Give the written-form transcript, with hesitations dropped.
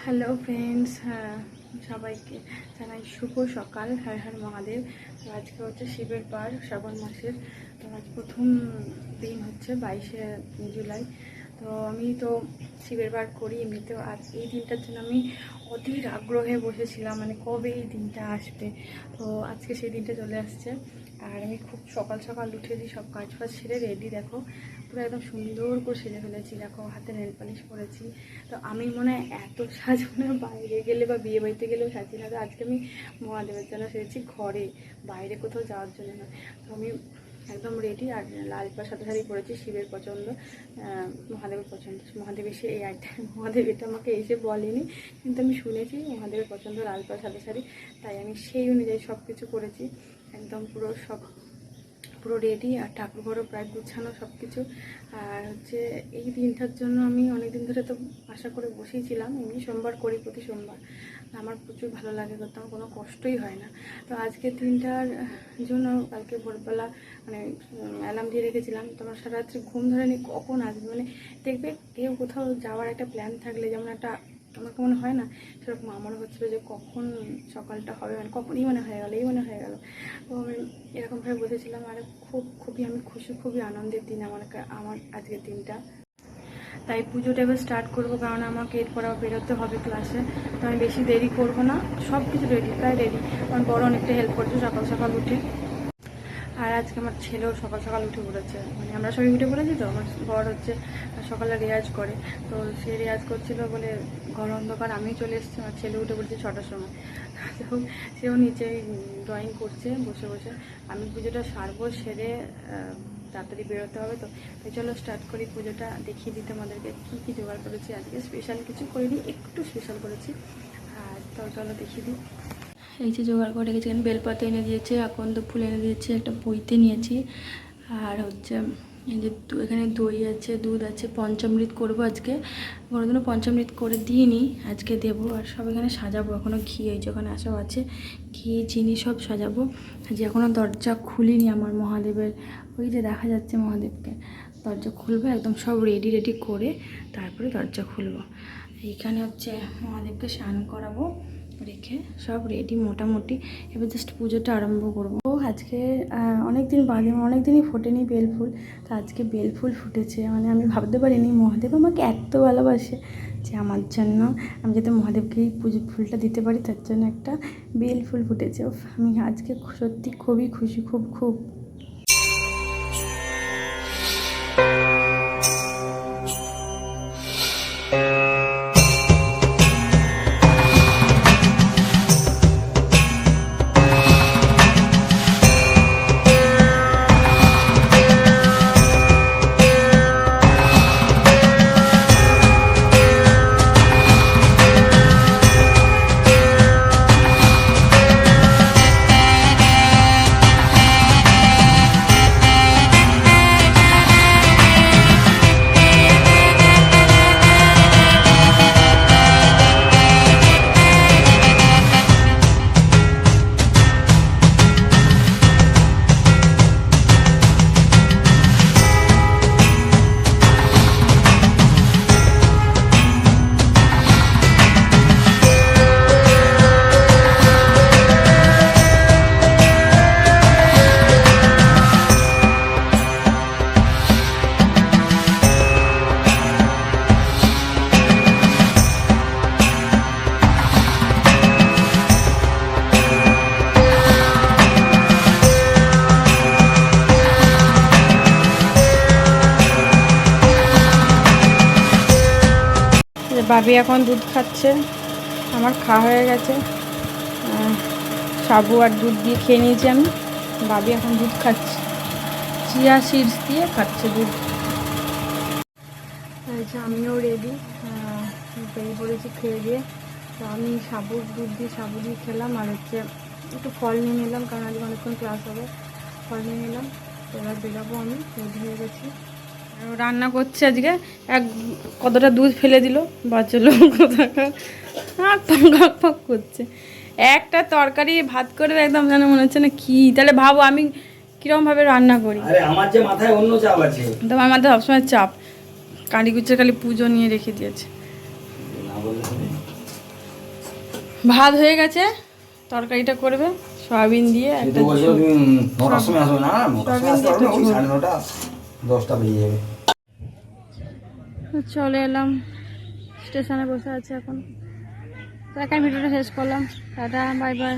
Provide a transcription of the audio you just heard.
Hello friends, সবাইকে জানাই শুভ সকাল। হর হর মহাদেব। তো আজকে হচ্ছে শিবের পার, শ্রাবণ মাসের। তো আজ প্রথম দিন হচ্ছে 22শে জুলাই। তো আমি তো শিবের পার করি এমনিতেও। আর এই দিনটার জন্য আমি অধীর আগ্রহে বসেছিলাম, মানে কবে এই দিনটা আসবে। তো আজকে সেই দিনটা চলে আসছে। আর আমি খুব সকাল সকাল উঠেছি, সব কাজ ফাজ সেরে রেডি। দেখো পুরো একদম সুন্দর করে সেজে ফেলেছি। দেখো হাতে নেল পালিশ করেছি। তো আমি মনে হয় এত সাজানো বাইরে গেলে বা বিয়ে বাড়িতে গেলেও সাজি না। তো আজকে আমি মহাদেবের জন্য সেরেছি ঘরে, বাইরে কোথাও যাওয়ার জন্য না। তো আমি একদম রেডি। আর লাল পাড় সাথে সাথে করেছি, শিবের পছন্দ, মহাদেবের পছন্দ। মহাদেব এসে এই আইটা, মহাদেব এটা আমাকে এসে বলেনি, কিন্তু আমি শুনেছি মহাদেবের পছন্দ লাল পাড় সাথে সাথে। তাই আমি সেই অনুযায়ী সব কিছু করেছি, একদম পুরো রেডি। আর ঠাকুর ঘরও প্রায় গুছানো সব কিছু। আর হচ্ছে এই দিনটার জন্য আমি অনেক দিন ধরে তো আশা করে বসেইছিলাম। এমনি সোমবার করি, প্রতি সোমবার। আমার প্রচুর ভালো লাগে করতে, আমার কোনো কষ্টই হয় না। তো আজকের দিনটার জন্য কালকে ভোরবেলা মানে অ্যালার্ম দিয়ে রেখেছিলাম। তো আমার সারা রাত্রি ঘুম ধরেনি কখন আসবে। মানে দেখবে কেউ কোথাও যাওয়ার একটা প্ল্যান থাকলে যেমন একটা আমাকে মনে হয় না, সেরকম আমারও হচ্ছিলো যে কখন সকালটা হবে, মানে কখনই মনে হয়ে গেল, এই মনে হয়ে গেল। তো আমি এরকমভাবে বসেছিলাম। আর খুবই আমি খুশি, খুবই আনন্দের দিন আমার আজকের দিনটা। তাই পুজোটা এবার স্টার্ট করবো, কারণ আমাকে এরপর বেরোতে হবে ক্লাসে। তো আমি বেশি দেরি করবো না, সব কিছু রেডি, প্রায় রেডি। আমার বড় অনেকটা হেল্প করছে সকাল সকাল উঠে। আর আজকে আমার ছেলেও সকাল সকাল উঠে পড়েছে, মানে আমরা সবাই উঠে পড়েছি। তো আমার বর হচ্ছে সকালে রেয়াজ করে, তো সে রেয়াজ করছিল বলে ঘর অন্ধকার, আমিও চলে এসেছি। আমার ছেলে উঠে পড়েছে 6টার সময়। তো সেও নিচে ড্রয়িং করছে বসে বসে। আমি পুজোটা সারবো, সেরে তাড়াতাড়ি বেরোতে হবে। তো তাই চলো স্টার্ট করি পুজোটা। দেখিয়ে দিতে আমাদেরকে কী কী জোগাড় করেছি। আজকে স্পেশাল কিছু করিনি, একটু স্পেশাল করেছি। আর তো চলো দেখিয়ে দিই। এই যে জোগাড় করে রেখেছি, এখানে বেলপাতা এনে দিয়েছে, আকন্দ ফুল এনে দিয়েছে, একটা বইতে নিয়েছি। আর হচ্ছে এই যে এখানে দই আছে, দুধ আছে। পঞ্চামৃত করবো আজকে, কোনোদিনও পঞ্চামৃত করে দিইনি, আজকে দেবো। আর সব এখানে সাজাবো, এখনও ঘি এই যে ওখানে সব আছে, ঘি চিনি সব সাজাবো। যে এখনও দরজা খুলিনি আমার মহাদেবের, ওই যে দেখা যাচ্ছে মহাদেবকে। দরজা খুলবো একদম, সব রেডি করে তারপরে দরজা খুলবো। এইখানে হচ্ছে মহাদেবকে স্নান করাবো, রেখে সব রেডি মোটামুটি। এবার জাস্ট পুজোটা আরম্ভ করবো। আজকে অনেক দিন বাদে, অনেক দিনই ফোটেনি বেলফুল, তো আজকে বেলফুল ফুটেছে। মানে আমি ভাবতে পারিনি মহাদেব আমাকে এত ভালোবাসে যে আমার জন্য আমি যাতে মহাদেবকে এই পুজো ফুলটা দিতে পারি, তার জন্য একটা বেলফুল ফুটেছে। আমি আজকে সত্যি খুবই খুশি, খুব। বাবি এখন দুধ খাচ্ছে, আমার খাওয়া হয়ে গেছে। সাবু আর দুধ দিয়ে খেয়ে নিয়েছি আমি। বাবি এখন দুধ খাচ্ছে, চিয়া সিডস দিয়ে খাচ্ছে দুধ। আমিও রেডি, বেরিয়ে পড়েছি খেয়ে দিয়ে। তো আমি দুধ দিয়ে সাবু দিয়ে খেলাম। আর হচ্ছে একটু ফল নিয়ে নিলাম, কারণ আজকে অনেকক্ষণ ক্লাস হবে। ফল নিয়ে নিলাম। এবার বেরোবো, আমি রেডি হয়ে গেছি। রান্না করছে আজকে, কতটা দুধ ফেলে দিল বাচ্চালো, কোথাকার পাক করছে। একটা তরকারি ভাত করবে একদম, যেন মনে হচ্ছে না কি। তাহলে ভাবো আমি কিরকমভাবে রান্না করি। আমার যে মাথায় অন্য চাপ আছে, তোমার মাথায় সবসময় চাপ। কালীগুচ্ছের খালি পুজো নিয়ে রেখে দিয়েছে। ভাত হয়ে গেছে, তরকারিটা করবে সয়াবিন দিয়ে একটা কিন্তু বলছো ঝোল। তুমি 9টার সময় আসবে না, 9টার সময় আসতে পারবে না, ওই ঝোল। 9:30 10টা বেজে যাবে। তো চলে এলাম, স্টেশনে বসে আছি এখন। তো একাই ভিডিওটা শেষ করলাম। Tata, bye bye.